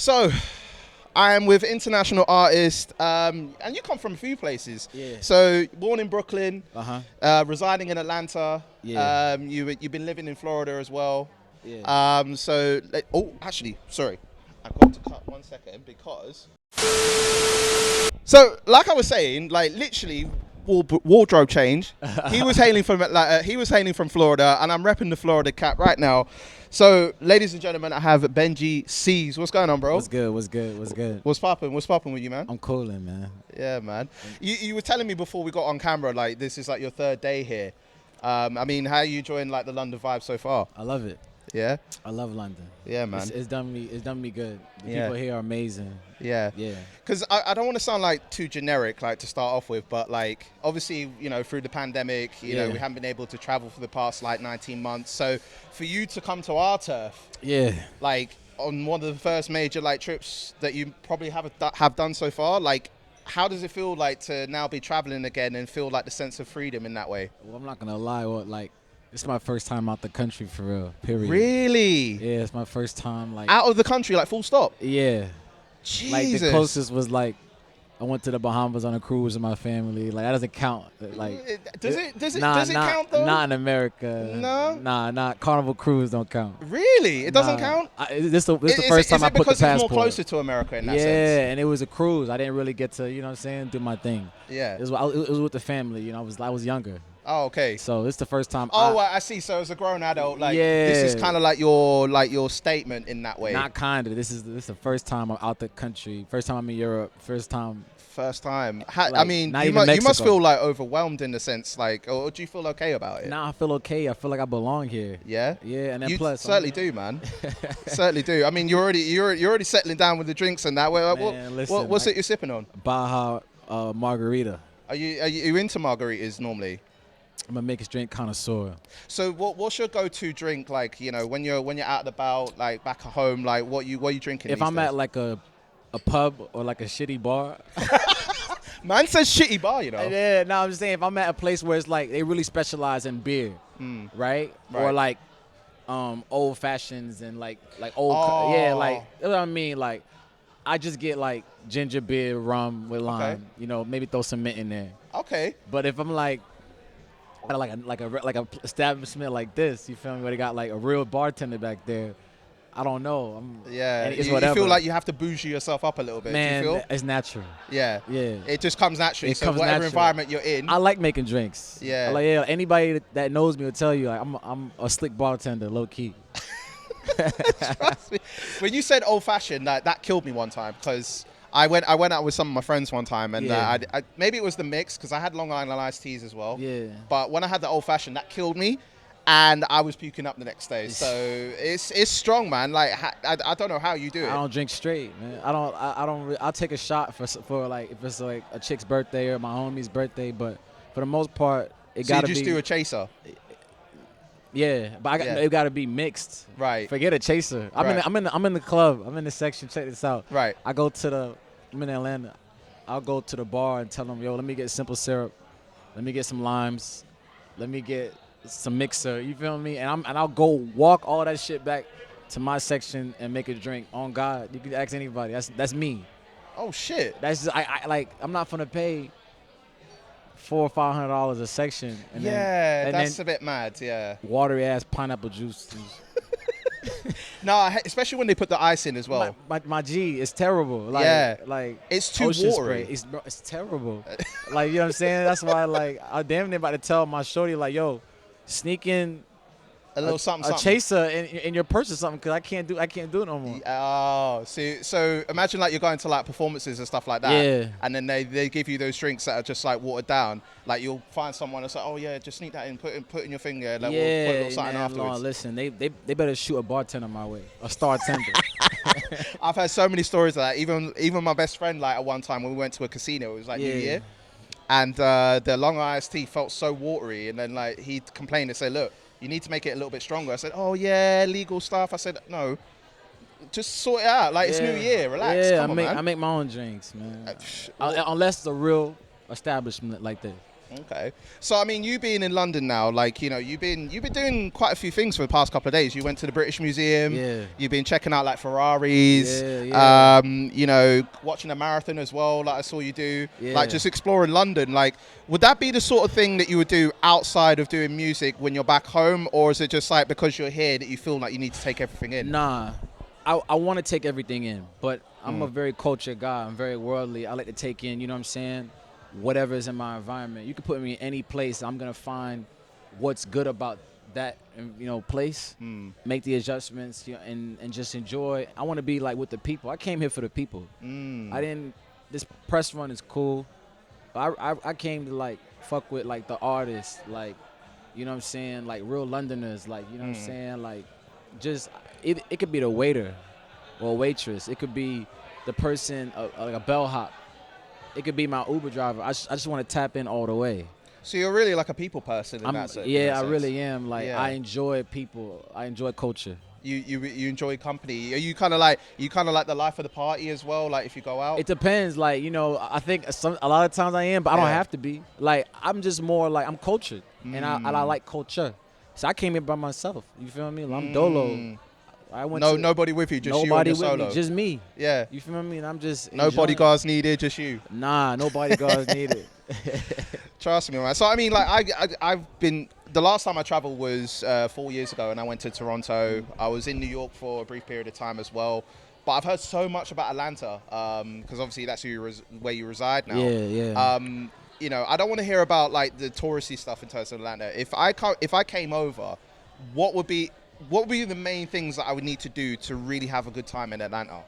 So, I am with international artist, and you come from a few places. Yeah. So, born in Brooklyn, residing in Atlanta. Yeah. You've been living in Florida as well. Yeah. Actually, sorry, I've got to cut 1 second because. So, like I was saying, like literally. Wardrobe change. He was hailing from Florida, and I'm repping the Florida cap right now. So, ladies and gentlemen, I have Benji Ceez. What's going on, bro? What's good? What's good? What's good? What's popping? What's popping with you, man? I'm coolin', man. Yeah, man. You were telling me before we got on camera, like this is like your third day here. I mean, how are you enjoying like the London vibe so far? I love it. Yeah. I love London. Yeah, man. It's done me good. The people here are amazing. Yeah. Yeah. Because I don't want to sound like too generic, like to start off with, but like obviously, you know, through the pandemic, you know, we haven't been able to travel for the past like 19 months. So for you to come to our turf, like on one of the first major like trips that you probably have done so far, like how does it feel like to now be traveling again and feel like the sense of freedom in that way? Well, I'm not gonna lie, this is my first time out the country for real, period. Really? Yeah, it's my first time like out of the country, like full stop. Yeah. Jesus. Like the closest was like I went to the Bahamas on a cruise with my family. Like that doesn't count. Like does it count though? Not in America. No. Not Carnival cruise don't count. Really? It doesn't count? This the first time I put the passport. Is it because it's more closer to America in that sense? Yeah, and it was a cruise. I didn't really get to, you know what I'm saying, do my thing. Yeah. It was with the family. You know, I was younger. Oh, okay. So it's the first time. I see. So as a grown adult, like this is kind of like your statement in that way. Not kind of. This is the first time I'm out the country. First time I'm in Europe. First time. I mean, you must feel like overwhelmed in the sense, like, or do you feel okay about it? Nah, I feel okay. I feel like I belong here. Yeah. Yeah, and then you plus certainly do, man. Certainly do. I mean, you're already settling down with the drinks and that. What's it you're sipping on? Baja margarita. Are you into margaritas normally? I'm a mixed drink connoisseur. So what's your go-to drink? Like, you know, when you're out and about, like back at home, like what you drinking? If I'm at like a pub or like a shitty bar. Man says shitty bar, you know. Yeah, no, I'm just saying if I'm at a place where it's like they really specialize in beer, right? Or like old fashions and like old like you know what I mean, like I just get like ginger beer, rum with lime, you know, maybe throw some mint in there. Okay. But if I'm like like a establishment like this, you feel me? Where they got like a real bartender back there. I don't know. You feel like you have to bougie yourself up a little bit. Man, do you feel? It's natural. Yeah. Yeah. It just comes naturally. So whatever environment you're in. I like making drinks. Yeah. Anybody that knows me will tell you like I'm a slick bartender, low key. Trust me. When you said old fashioned, that killed me one time because I went out with some of my friends one time, and I maybe it was the mix because I had Long Island iced teas as well. Yeah. But when I had the old fashioned, that killed me, and I was puking up the next day. So it's strong, man. Like I don't know how you do it. I don't drink straight, man. I'll take a shot for like if it's like a chick's birthday or my homie's birthday, but for the most part, gotta be. So you just do a chaser. Yeah, but it got to be mixed. Right. Forget a chaser. I'm in the club. I'm in the section. Check this out. Right. I'm in Atlanta. I'll go to the bar and tell them, yo, let me get simple syrup. Let me get some limes. Let me get some mixer. You feel me? And I'll go walk all that shit back to my section and make a drink. On God, you can ask anybody. That's me. Oh shit. That's just I'm not gonna pay $400 or $500 a section. And that's a bit mad. Yeah. Watery ass pineapple juice. No, especially when they put the ice in as well. My G, it's terrible. Like it's too watery. It's terrible. Like, you know what I'm saying? That's why I damn near about to tell my shorty like, yo, sneak in a little something. A chaser in your purse or something, because I can't do it no more. Oh, so imagine like you're going to like performances and stuff like that. Yeah. And then they give you those drinks that are just like watered down. Like you'll find someone that's like, oh yeah, just sneak that in, put in your finger. Like, we'll put a little something afterwards. No, listen, they better shoot a bartender my way, a star tender. I've had so many stories of that. Even my best friend, like at one time when we went to a casino, it was like New Year, and the Long iced tea felt so watery, and then like he complained and said, look, you need to make it a little bit stronger. I said, oh yeah, legal stuff. I said, no, just sort it out. Like it's New Year, relax. Yeah, Come on, man. I make my own drinks, man. Unless it's a real establishment like that. Okay. So I mean, you being in London now, like, you know, you've been doing quite a few things for the past couple of days. You went to the British Museum. Yeah. You've been checking out like Ferraris. Yeah. You know, watching a marathon as well, like I saw you do. Yeah. Like just exploring London. Like, would that be the sort of thing that you would do outside of doing music when you're back home, or is it just like because you're here that you feel like you need to take everything in? Nah. I want to take everything in, but I'm a very cultured guy. I'm very worldly. I like to take in, you know what I'm saying, whatever is in my environment. You can put me in any place. I'm going to find what's good about that, you know, place, make the adjustments, you know, and just enjoy. I want to be like with the people. I came here for the people. This press run is cool. I came to like fuck with like the artists, like, you know what I'm saying, like real Londoners, like, you know what I'm saying, like just, it could be the waiter or waitress. It could be the person, like a bellhop. It could be my Uber driver. I just want to tap in all the way. So you're really like a people person in that sense. Yeah, I really am. Like, I enjoy people. I enjoy culture. You enjoy company. Are you kind of like the life of the party as well? Like if you go out, it depends. Like, you know, I think a lot of times I am, but I don't have to be. Like, I'm just more like, I'm cultured, and I like culture. So I came here by myself. You feel me? I'm dolo. I went nobody with you, just you on your solo. Nobody with me, just me. Yeah. You feel me? And I'm just no bodyguards needed, just you. Nah, no bodyguards needed. Trust me, man. So I mean, like I've been. The last time I traveled was 4 years ago, and I went to Toronto. I was in New York for a brief period of time as well. But I've heard so much about Atlanta, because obviously that's where you reside now. Yeah. You know, I don't want to hear about like the touristy stuff in terms of Atlanta. If I came over, what would be the main things that I would need to do to really have a good time in Atlanta?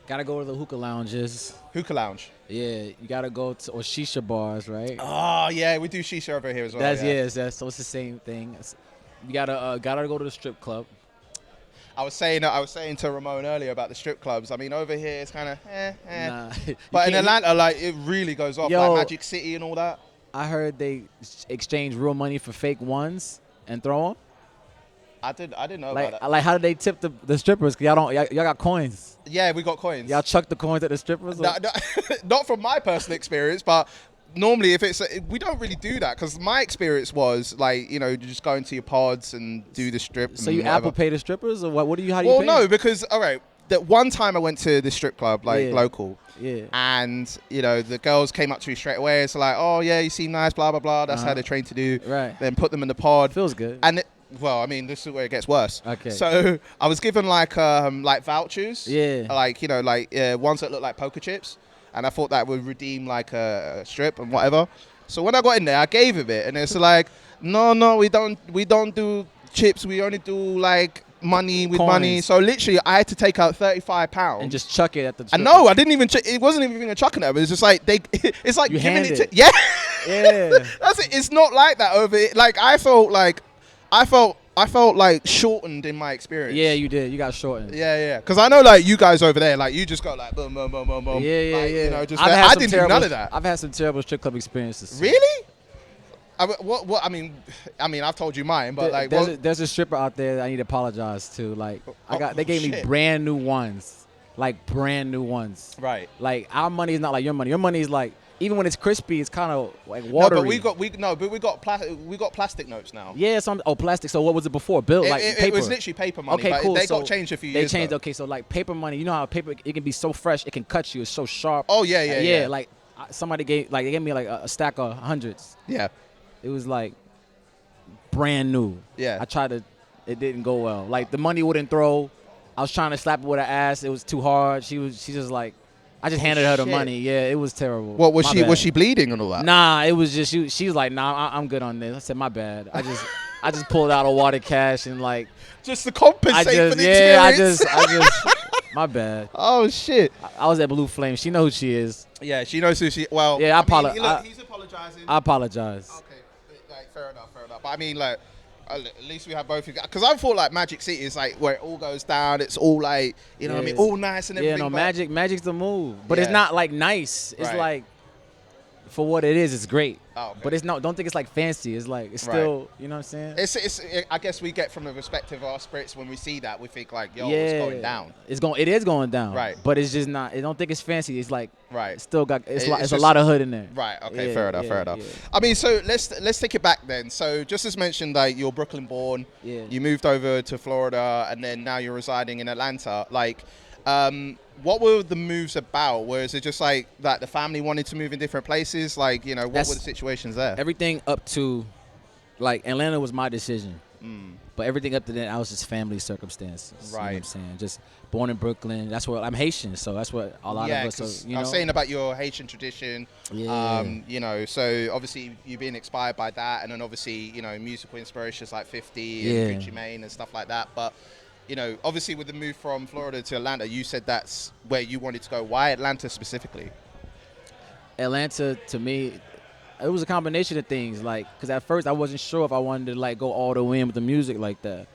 Gotta go to the hookah lounges. Hookah lounge. Yeah, you gotta go to, or shisha bars, right? Oh yeah, we do shisha over here as well. So it's the same thing. You gotta go to the strip club. I was saying to Ramon earlier about the strip clubs. I mean, over here it's kind of Nah, but in Atlanta, like it really goes off, like Magic City and all that. I heard they exchange real money for fake ones and throw them. I didn't know about that. Like, how did they tip the strippers? Cause y'all got coins. Yeah, we got coins. Y'all chuck the coins at the strippers? No, not from my personal experience, but normally we don't really do that, because my experience was like, you know, just go into your pods and do the strip. So you whatever. Apple Pay the strippers, or what? How do you pay? Well, no, because all right, that one time I went to the strip club, like local. Yeah. And, you know, the girls came up to me straight away. It's like, oh, yeah, you seem nice, blah, blah, blah. That's how they're trained to do. Right. Then put them in the pod. Feels good. And, well, I mean, this is where it gets worse. Okay. So I was given, like vouchers. Yeah. Like, you know, like ones that look like poker chips. And I thought that would redeem, like, a strip and whatever. So when I got in there, I gave him it. And it's like, no, we don't do chips. We only do, like, money with coins. Money. So literally I had to take out £35 and just chuck it at the strip. No, I didn't even it wasn't even a chucking it. It was just like it's like you giving hand it to that's it. It's not like that over here. Like I felt like shortened in my experience. Yeah, you did. You got shortened. Yeah. Because I know, like, you guys over there, like, you just go like boom, boom, boom, boom, boom. Yeah. Like, you know, just I didn't do none of that. I've had some terrible strip club experiences. Really? What? I mean, I've told you mine, but like, there's a stripper out there that I need to apologize to. Like, they gave me brand new ones, like brand new ones. Right. Like, our money is not like your money. Your money is like, even when it's crispy, it's kind of like watery. No, but we got plastic notes now. Yeah, plastic. So what was it before? Bill, like paper. It was literally paper money. Okay, but cool. They got changed a few years ago. They changed. Okay, so like paper money. You know how paper, it can be so fresh, it can cut you. It's so sharp. Oh yeah. Like somebody they gave me like a stack of hundreds. Yeah. It was like brand new. Yeah. I tried to, it didn't go well. Like the money wouldn't throw. I was trying to slap her with her ass. It was too hard. She just like, I just handed her the money. Yeah, it was terrible. What was she? Was she bleeding and all that? Nah, it was just she was like, nah, I'm good on this. I said, my bad. I just pulled out a water cash and like just to compensate for the experience. I just my bad. Oh shit. I was at Blue Flame. She knows who she is. Yeah, she knows who she. Well, yeah, he's apologizing. I apologize. Okay, like, fair enough. But I mean, like, at least we have both. Because I thought like Magic City is like where it all goes down. It's all like, you know what I mean, all nice and everything. Yeah, no, magic's the move, but it's not like nice. It's like for what it is, it's great. Oh, okay. But it's not. Don't think it's like fancy. It's like it's still. You know what I'm saying? I guess we get from the perspective of our spirits when we see that we think like, yo, it's going down. It is going down. Right. But it's just not. I don't think it's fancy. It's like. Right. It's still got. It's a lot of hood in there. Right. Okay. Fair enough. Yeah. I mean, so let's take it back then. So just as mentioned, like you're Brooklyn born. Yeah. You moved over to Florida, and then now you're residing in Atlanta. Like, what were the moves about? Was it just like that the family wanted to move in different places? Like, you know, what were the situations there? Everything up to, like, Atlanta was my decision. But everything up to that, I was just family circumstances. Right. You know what I'm saying? Just born in Brooklyn. That's where I'm Haitian, so that's what a lot of us are, you know. I was saying about your Haitian tradition. Yeah. You know, so obviously you being inspired by that, and then obviously, you know, musical inspirations like 50 and Gucci Mane and stuff like that. But, you know, obviously with the move from Florida to Atlanta, you said that's where you wanted to go. Why Atlanta specifically? Atlanta, to me, it was a combination of things, like, because at first I wasn't sure if I wanted to, like, go all the way in with the music like that.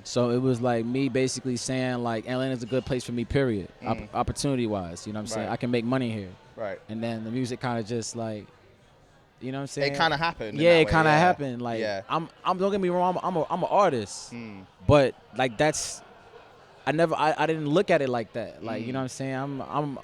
So it was, like, me basically saying, like, Atlanta's a good place for me, period, opportunity-wise, you know what I'm saying? I can make money here. Right. And then the music kind of just, like, you know what I'm saying? It kind of happened. Yeah, it kind of happened. Like, I'm don't get me wrong, I'm an artist, but, like, that's, I didn't look at it like that. Like, you know what I'm saying?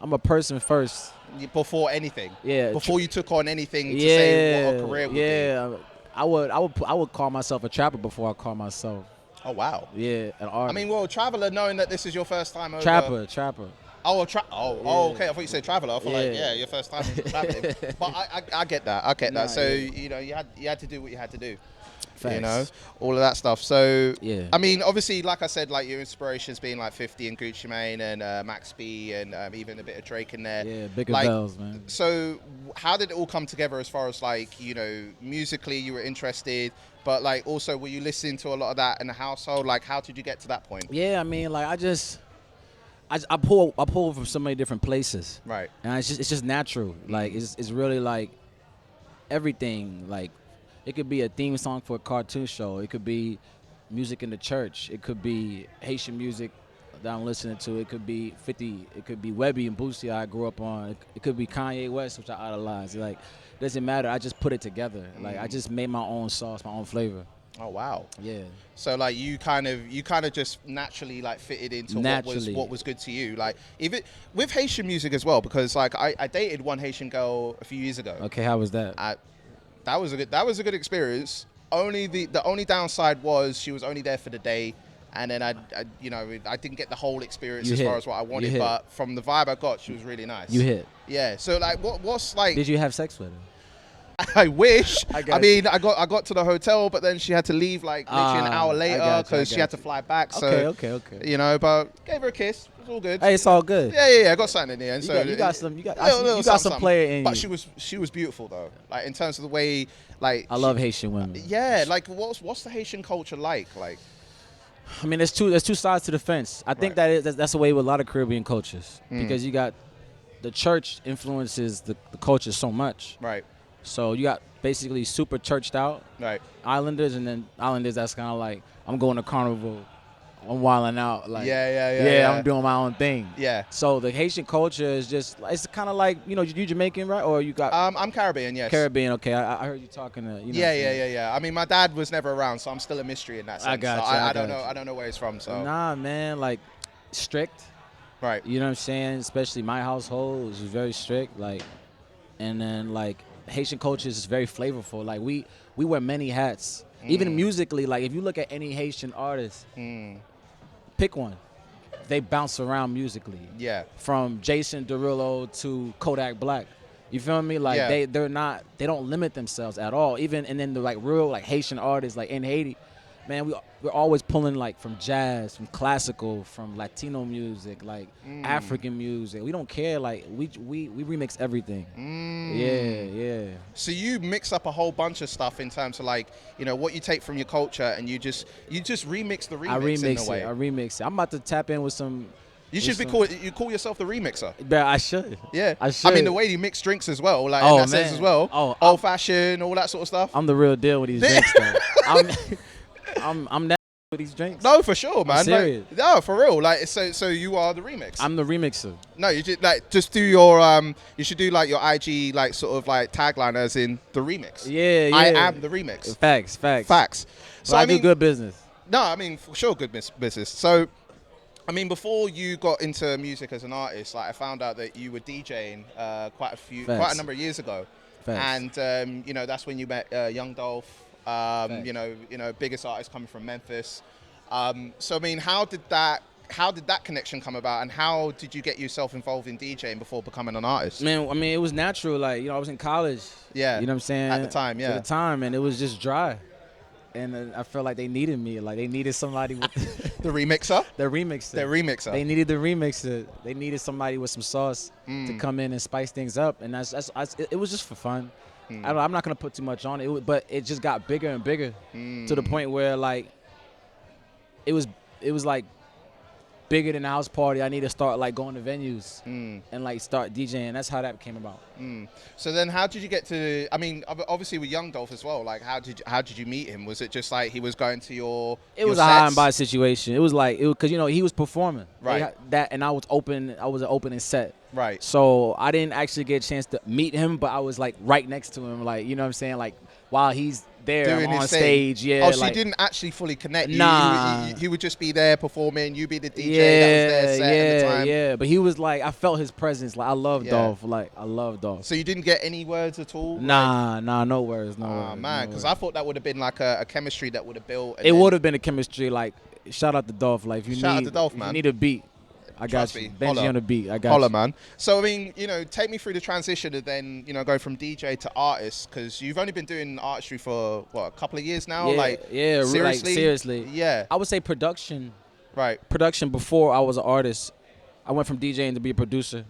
I'm a person first. Before anything. Yeah. Before you took on anything to say what a career would be. Yeah. I would call myself a trapper before I call myself. Oh wow. Yeah, an artist. I mean, well, traveler, knowing that this is your first time over. Trapper. Oh, okay. I thought you said traveler. I thought like, your first time traveling. But I get that. I get that. So you know, you had to do what you had to do. Facts. You know, all of that stuff. So, I mean, obviously, like I said, like your inspirations being like 50 and Gucci Mane and Max B and even a bit of Drake in there. Yeah, bigger bells, man. So, how did it all come together as far as like, you know, musically you were interested, but like also were you listening to a lot of that in the household? Like, how did you get to that point? Yeah, I mean, like I pull from so many different places. Right. And it's just natural. Like it's really like everything. Like it could be a theme song for a cartoon show. It could be music in the church. It could be Haitian music that I'm listening to. It could be 50. It could be Webby and Boosie I grew up on. It could be Kanye West, which I idolize. Like it doesn't matter. I just put it together. Like I just made my own sauce, my own flavor. Oh wow. Yeah. So like you kind of just naturally like fitted into what was good to you. Like even with Haitian music as well, because like I dated one Haitian girl a few years ago. Okay, how was that? That was a good experience. Only the only downside was she was only there for the day, and then I didn't get the whole experience far as what I wanted. But from the vibe I got, she was really nice. You hit. Yeah. So like what's like? Did you have sex with her? I wish. I got to the hotel, but then she had to leave like literally an hour later because she had to fly back. So okay. You know, but gave her a kiss. It was all good. Hey, it's all good. Yeah. I got something in the end. You got some player in you. But she was beautiful though. Like in terms of the way, like I love Haitian women. Yeah. Like what's the Haitian culture like? Like, I mean, there's two sides to the fence. I think that's the way with a lot of Caribbean cultures because you got the church influences the culture so much. Right. So you got basically super churched out islanders, and then islanders that's kind of like, I'm going to carnival, I'm wilding out. Like, yeah, I'm doing my own thing. Yeah. So the Haitian culture is just, it's kind of like, you Jamaican, right? Or you got? I'm Caribbean, yes. Caribbean, okay. I heard you talking to, Yeah. I mean, my dad was never around, so I'm still a mystery in that sense. I don't know where he's from, so. Nah, man, like, strict. Right. You know what I'm saying? Especially my household was very strict, like, and then, like, Haitian culture is very flavorful. Like we wear many hats. Even musically, like if you look at any Haitian artist, pick one. They bounce around musically. Yeah. From Jason Derulo to Kodak Black. You feel me? Like they don't limit themselves at all. Even and then the like real like Haitian artists like in Haiti, man, we're always pulling like from jazz, from classical, from Latino music, like African music. We don't care. Like we remix everything. Yeah. So you mix up a whole bunch of stuff in terms of like, what you take from your culture and you just remix the remix in a way. I remix it. I'm about to tap in with some. You should you call yourself the remixer. Yeah, I should. Yeah. I should. I mean, the way you mix drinks as well, like in that sense as well. Old fashioned, all that sort of stuff. I'm the real deal with these drinks though. I'm that with these drinks. No, for sure, man. I'm serious. Like, no, for real. Like, so you are the remix. I'm the remixer. No, you just do your you should do like your IG like sort of like tagline as in the remix. Yeah. I am the remix. Facts. So I do good business. No, I mean for sure good business. So I mean before you got into music as an artist, like I found out that you were DJing quite a number of years ago. Facts. And you know, that's when you met Young Dolph. You know, biggest artist coming from Memphis. So I mean, how did that connection come about, and how did you get yourself involved in DJing before becoming an artist? Man, I mean, it was natural. Like, you know, I was in college. Yeah. You know what I'm saying? At the time, yeah. At the time, and it was just dry. And I felt like they needed me. Like, they needed somebody with the remixer. The remixer. They needed the remixer. They needed somebody with some sauce to come in and spice things up. And it was just for fun. I'm not gonna put too much on it, but it just got bigger and bigger to the point where like it was like bigger than a house party. I need to start like going to venues and like start DJing. That's how that came about. So then, how did you get to? I mean, obviously with Young Dolph as well. Like, how did you meet him? Was it just like he was going to your? It was a high and by situation. It was like because you know he was performing right. And I was open. I was an opening set. Right. So I didn't actually get a chance to meet him, but I was like right next to him, like you know what I'm saying, like while he's there on stage. Yeah. Oh, so you didn't actually fully connect. Nah. He would just be there performing. You be the DJ that was there set at the time. Yeah. But he was like, I felt his presence. Like I love Dolph. Like I love Dolph. So you didn't get any words at all? Nah, no words. No. Oh man, because I thought that would have been like a chemistry that would have built. It would have been a chemistry. Like shout out to Dolph. Like if you shout out to Dolph, man. You need a beat. I got you. Benji on the beat. I got you. Man. So, I mean, you know, take me through the transition and then, you know, go from DJ to artist, because you've only been doing artistry for, what, a couple of years now? Yeah, seriously? Like, seriously. Yeah. I would say production. Right. Production before I was an artist. I went from DJing to be a producer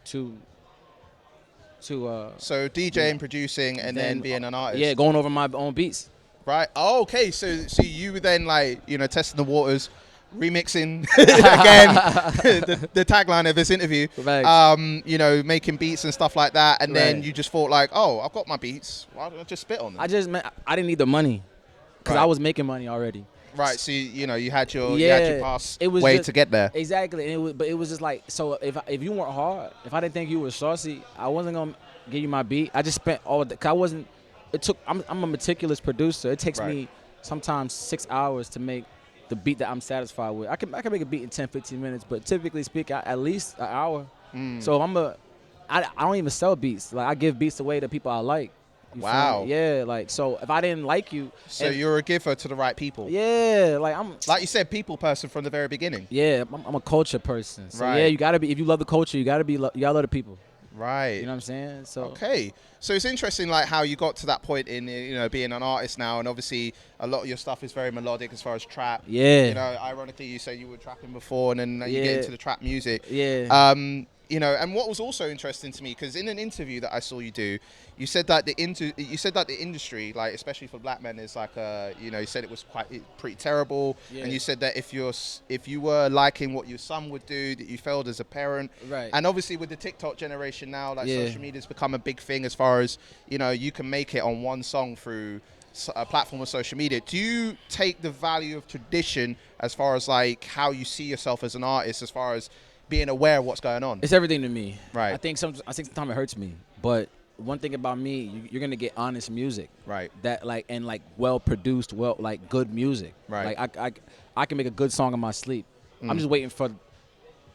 to so DJing, producing, and then being an artist. Yeah, going over my own beats. Right. Oh, okay. So you were then, like, you know, testing the waters, remixing again the tagline of this interview, you know, making beats and stuff like that, and then you just thought like, oh, I've got my beats, why don't I just spit on them? I didn't need the money because I was making money already. Right, so you know you had your past way to get there. Exactly, but it was just like, so if you weren't hard, if I didn't think you were saucy, I wasn't gonna give you my beat. I just spent all the, cause I wasn't. It took. I'm a meticulous producer. It takes me sometimes 6 hours to make the beat that I'm satisfied with. I can make a beat in 10, 15 minutes, but typically speaking, at least an hour. So I don't even sell beats. Like I give beats away to people I like. Wow. Yeah, like so if I didn't like you, so you're a giver to the right people. Yeah, like I'm like you said, people person from the very beginning. Yeah, I'm a culture person. So yeah, you gotta be, if you love the culture, you gotta love the people. Right. You know what I'm saying? So okay. So it's interesting, like how you got to that point in, you know, being an artist now, and obviously a lot of your stuff is very melodic as far as trap. Yeah. You know, ironically, you say you were trapping before, and then you get into the trap music. Yeah. You know, and what was also interesting to me, because in an interview that I saw you do, you said that the industry, like especially for black men, is like you know, you said it was pretty terrible, and you said that if you were liking what your son would do, that you failed as a parent. Right. And obviously with the TikTok generation now, like social media's become a big thing as far as, you know, you can make it on one song through a platform of social media. Do you take the value of tradition as far as like how you see yourself as an artist, as far as being aware of what's going on? It's everything to me. Right. I think sometimes it hurts me, but one thing about me, you're gonna get honest music. Right. That like, and like well produced, like good music. Right. Like I can make a good song in my sleep. I'm just waiting for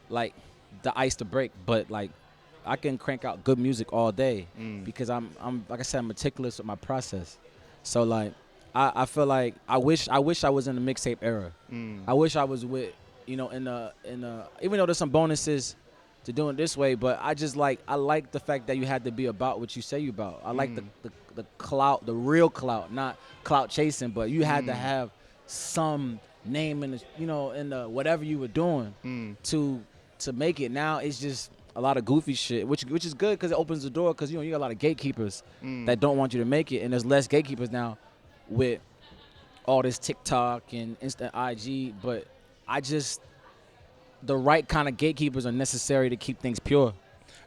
like the ice to break, but like I can crank out good music all day because I'm like I said, I'm meticulous with my process. So like I feel like I wish I was in the mixtape era. I wish I was with, you know, in the even though there's some bonuses to doing it this way, but I like the fact that you had to be about what you say you about. I like the clout, the real clout, not clout chasing, but you had to have some name in the, you know, in the whatever you were doing to make it. Now it's just a lot of goofy shit, which is good because it opens the door, because you know you got a lot of gatekeepers that don't want you to make it, and there's less gatekeepers now with all this TikTok and instant IG, but the right kind of gatekeepers are necessary to keep things pure.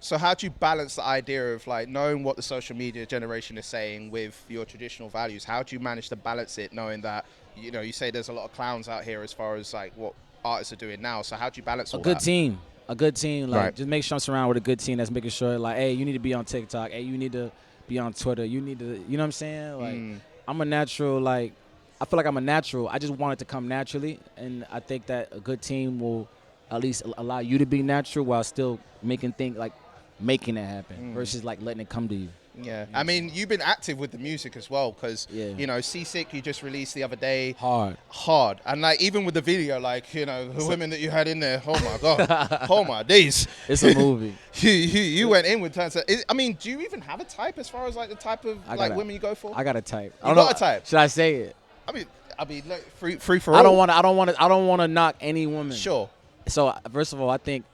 So how do you balance the idea of like knowing what the social media generation is saying with your traditional values? How do you manage to balance it, knowing that, you know, you say there's a lot of clowns out here as far as like what artists are doing now. So how do you balance all that? A good team, like Right. just make sure I'm surrounded with a good team that's making sure, like, hey, you need to be on TikTok. Hey, you need to be on Twitter. You need to, you know what I'm saying? Like, I'm a natural, like, I feel like I'm a natural. I just want it to come naturally, and I think that a good team will at least allow you to be natural while still making it happen versus like letting it come to you. Yeah, I mean, you've been active with the music as well, because you know, Seasick you just released the other day. Hard, and like even with the video, like, you know, the women that you had in there. Oh my god, oh my days. It's a movie. you went in with terms of, I mean, do you even have a type as far as like the type of women you go for? I got a type. You got a type? Should I say it? I mean, like, free for all. I don't want to knock any woman. Sure. So first of all, I think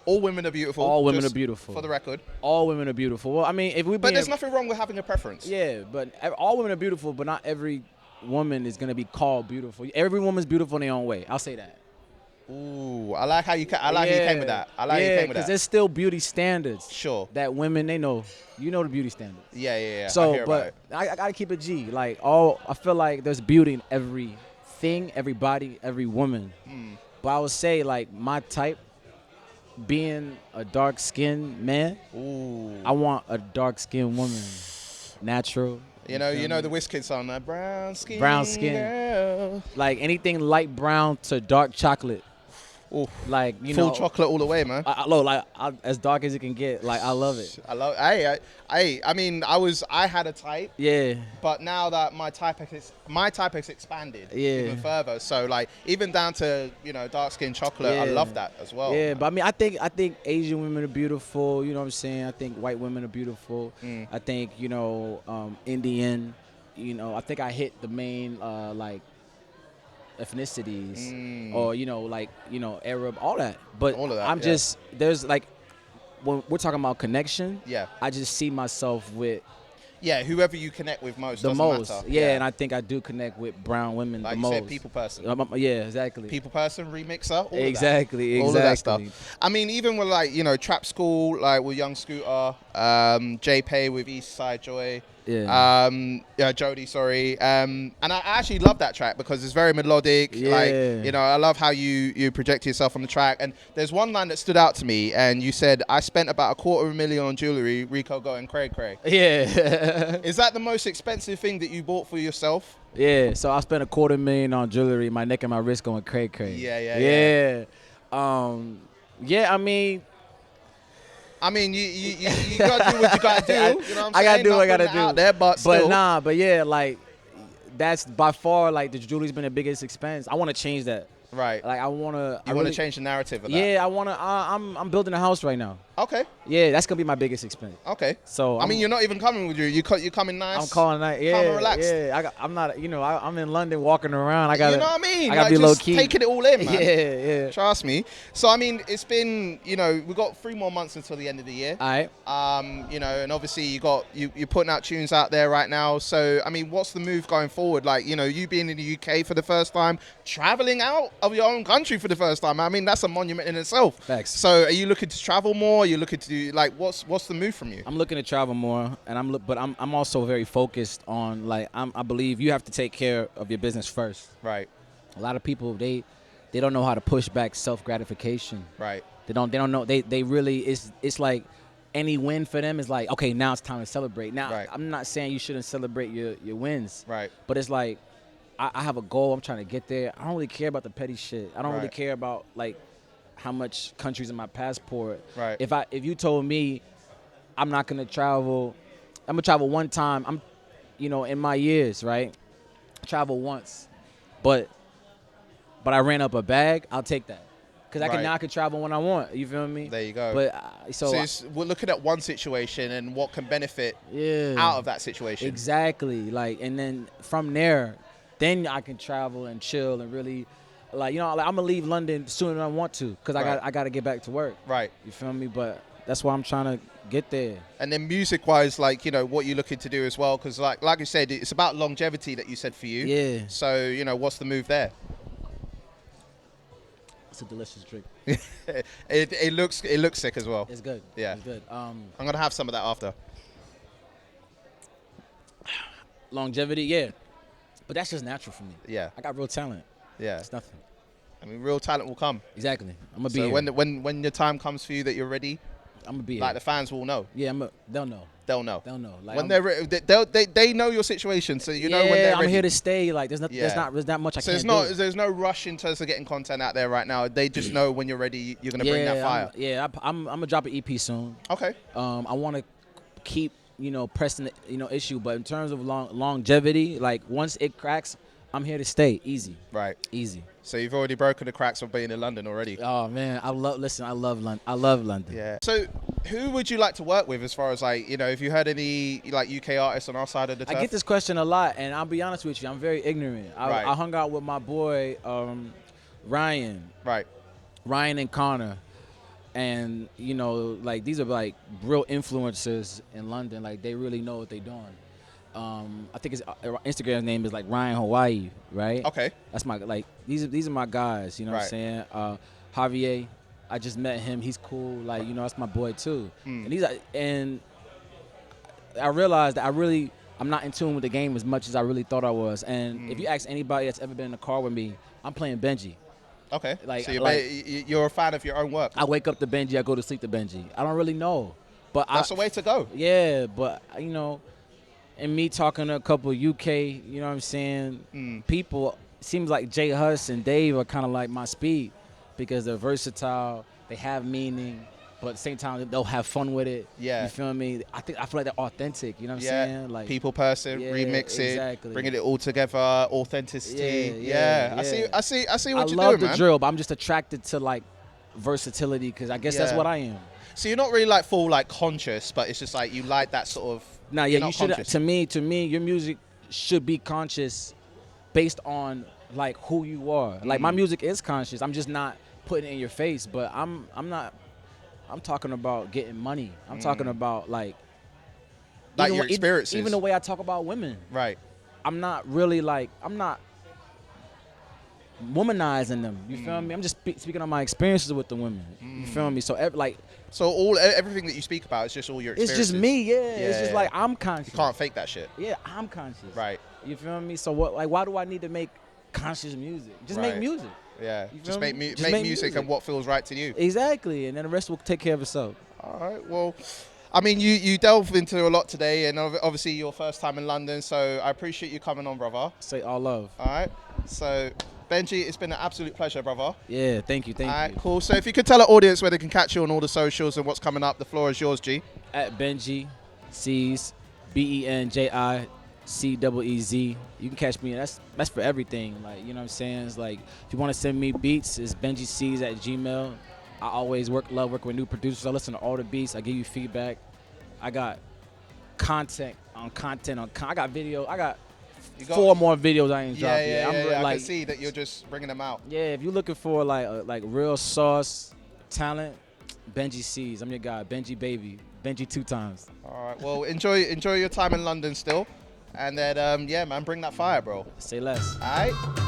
all women are beautiful. All women are beautiful. For the record. All women are beautiful. Well, I mean, but there's nothing wrong with having a preference. Yeah, but all women are beautiful, but not every woman is gonna be called beautiful. Every woman's beautiful in their own way. I'll say that. Ooh, I like how you came with that. I like how you came with that. Because there's still beauty standards. Sure. That women, they know. You know the beauty standards. Yeah. So, but I gotta keep it G. Like I feel like there's beauty in everything, everybody, every woman. But I would say like my type, being a dark-skinned man, I want a dark-skinned woman, natural. You know the Wizkid song, that brown skin girl. Like anything light brown to dark chocolate. Ooh. Like, you full know, chocolate all the way, man. As dark as it can get. Like, I love it. I mean, I had a type. Yeah. But now that my type has expanded even further. So like even down to, you know, dark skin chocolate, I love that as well. Yeah, but I mean, I think Asian women are beautiful. You know what I'm saying? I think white women are beautiful. I think, you know, Indian. You know, I think I hit the main like ethnicities or, you know, like, you know, Arab, all that. But all of that, I'm just, there's like, when we're talking about connection, I just see myself with whoever you connect with most. The most. Matter. Yeah, and I think I do connect with brown women like the you most. Said, people person. Yeah, exactly. People person, remixer, all exactly, of that. All of that stuff. I mean, even with like, you know, Trap School, like with Young Scooter, J-Pay with East Side Joy. Jody, sorry. And I actually love that track because it's very melodic. Like, you know, I love how you project yourself on the track. And there's one line that stood out to me, and you said, I spent about $250,000 on jewelry, Rico going cray cray. Yeah. Is that the most expensive thing that you bought for yourself? Yeah, so I spent $250,000 on jewelry, my neck and my wrist going cray cray. Yeah. I mean, you gotta do what you gotta do. You know what I'm saying? I gotta do what I gotta do. Out there, but still. But yeah, like that's by far like the jewelry's been the biggest expense. I want to change that. Right. Like I want to. You want to change the narrative of that? Yeah, I want to. I'm building a house right now. Okay. Yeah, that's gonna be my biggest expense. Okay. So I mean, you're not even coming with you. You coming nice. I'm calling nice. Yeah. Calm and relaxed. Yeah. I'm not. You know, I'm in London walking around. I got. You know what I mean? I gotta like, be low just key. Taking it all in, man. Yeah. Trust me. So I mean, it's been, you know, we've got 3 more months until the end of the year. All right. You know, and obviously you're putting out tunes out there right now. So I mean, what's the move going forward? Like, you know, you being in the UK for the first time, traveling out of your own country for the first time. I mean, that's a monument in itself. Thanks. So are you looking to travel more? Are you looking to do like what's the move from you? I'm looking to travel more, and I'm also very focused on like I believe you have to take care of your business first. Right. A lot of people they don't know how to push back self gratification. Right. They don't know they really it's like any win for them is like, okay, now it's time to celebrate. Now I'm not saying you shouldn't celebrate your wins. Right. But it's like I have a goal. I'm trying to get there. I don't really care about the petty shit. I don't really care about like how much countries in my passport. Right. If you told me I'm not gonna travel, I'm gonna travel one time. In my years, right? Travel once, but I ran up a bag. I'll take that because I can travel when I want. You feel me? There you go. But we're looking at one situation and what can benefit out of that situation. Exactly. Like, and then from there. Then I can travel and chill and really, like, you know, like I'm gonna leave London sooner than I want to because I got to get back to work. Right. You feel me? But that's why I'm trying to get there. And then music-wise, like, you know, what you're looking to do as well, because like you said, it's about longevity that you said for you. Yeah. So, you know, what's the move there? It's a delicious drink. it looks sick as well. It's good. Yeah. It's good. I'm gonna have some of that after. Longevity, yeah. But that's just natural for me. Yeah. I got real talent. Yeah. It's nothing. I mean, real talent will come. Exactly. I'm gonna be so here. when the time comes for you that you're ready, I'm gonna be like here. the fans will know. Yeah, they'll know. They'll know. They'll know. Like when they know your situation, so you know when they're ready. I'm here to stay. Like there's not much I can't do. There's no rush in terms of getting content out there right now. They just know when you're ready, you're gonna bring that fire. I'm gonna drop an EP soon. Okay. I want to keep pressing the issue, but in terms of longevity, like once it cracks, I'm here to stay. Easy. Right. Easy. So you've already broken the cracks of being in London already. Oh man, I love London. I love London. Yeah. So who would you like to work with as far as like, if you heard any like UK artists on our side of the turf? I get this question a lot, and I'll be honest with you, I'm very ignorant. I hung out with my boy Ryan. Right. Ryan and Connor. And like these are like real influencers in London. Like they really know what they're doing. I think his Instagram name is like Ryan Hawaii, right? Okay. That's these are my guys. You know what I'm saying? Javier, I just met him. He's cool. Like that's my boy too. And I realized that I'm not in tune with the game as much as I really thought I was. And if you ask anybody that's ever been in the car with me, I'm playing Benji. Okay. So you're a fan of your own work. I wake up to Benji. I go to sleep to Benji. I don't really know, but that's the way to go. Yeah, but and me talking to a couple UK, you know what I'm saying, people, seems like Jay Huss and Dave are kind of like my speed because they're versatile, they have meaning, but at the same time they'll have fun with it. Yeah. You feel me? I feel like they're authentic, you know what I'm saying? Like people person, remixing, exactly. Bringing it all together, authenticity. Yeah. I see what you're doing, man. I love the drill, but I'm just attracted to like versatility because I guess that's what I am. So you're not really like full like conscious, but it's just like you like that sort of. Nah, yeah, you should. To me, your music should be conscious, based on like who you are. Like my music is conscious. I'm just not putting it in your face. But I'm not. I'm talking about getting money. I'm talking about like your experiences. Even the way I talk about women. Right. I'm not really like I'm not womanizing them. You feel me? I'm just speaking on my experiences with the women. You feel me? So everything that you speak about is just all your experiences. It's just me, It's just like I'm conscious. You can't fake that shit. Yeah, I'm conscious. Right. You feel me? So why do I need to make conscious music? Just make music. Yeah. Just make music and what feels right to you. Exactly, and then the rest will take care of itself. All right. Well, I mean, you delved into a lot today, and obviously your first time in London, so I appreciate you coming on, brother. Say all love. All right. So. Benji, it's been an absolute pleasure, brother. Yeah, thank you. All right, cool. So if you could tell our audience where they can catch you on all the socials and what's coming up, the floor is yours, G. At Benji Ceez, BenjiCeez. You can catch me. That's for everything. Like, you know what I'm saying? It's like if you want to send me beats, it's BenjiCeez@gmail.com. I always love working with new producers. I listen to all the beats. I give you feedback. I got content. I got video. I got 4 more videos I ain't dropped yet. I can see that you're just bringing them out. Yeah, if you're looking for like real sauce, talent, Benji Ceez. I'm your guy, Benji baby, Benji 2 times. All right, well enjoy your time in London still, and then man, bring that fire, bro. Say less. All right.